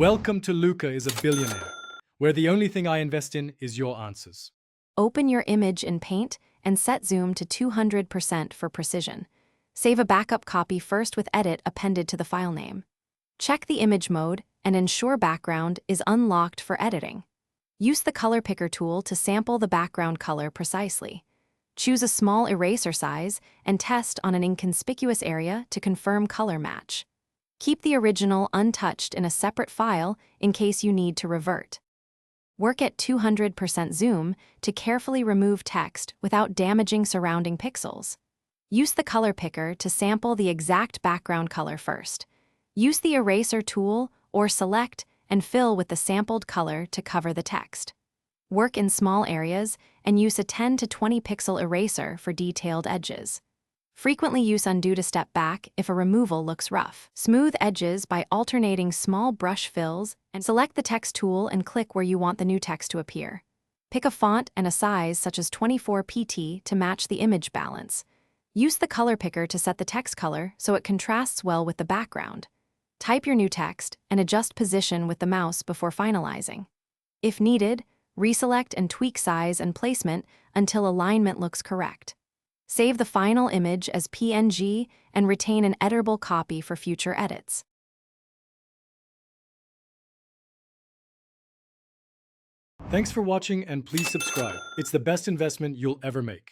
Welcome to Luca is a Billionaire, where the only thing I invest in is your answers. Open your image in Paint and set zoom to 200% for precision. Save a backup copy first with Edit appended to the file name. Check the image mode and ensure background is unlocked for editing. Use the color picker tool to sample the background color precisely. Choose a small eraser size and test on an inconspicuous area to confirm color match. Keep the original untouched in a separate file in case you need to revert. Work at 200% zoom to carefully remove text without damaging surrounding pixels. Use the color picker to sample the exact background color first. Use the eraser tool or select and fill with the sampled color to cover the text. Work in small areas and use a 10 to 20 pixel eraser for detailed edges. Frequently use undo to step back if a removal looks rough. Smooth edges by alternating small brush fills and select the text tool and click where you want the new text to appear. Pick a font and a size such as 24 pt to match the image balance. Use the color picker to set the text color so it contrasts well with the background. Type your new text and adjust position with the mouse before finalizing. If needed, reselect and tweak size and placement until alignment looks correct. Save the final image as PNG and retain an editable copy for future edits. Thanks for watching and please subscribe. It's the best investment you'll ever make.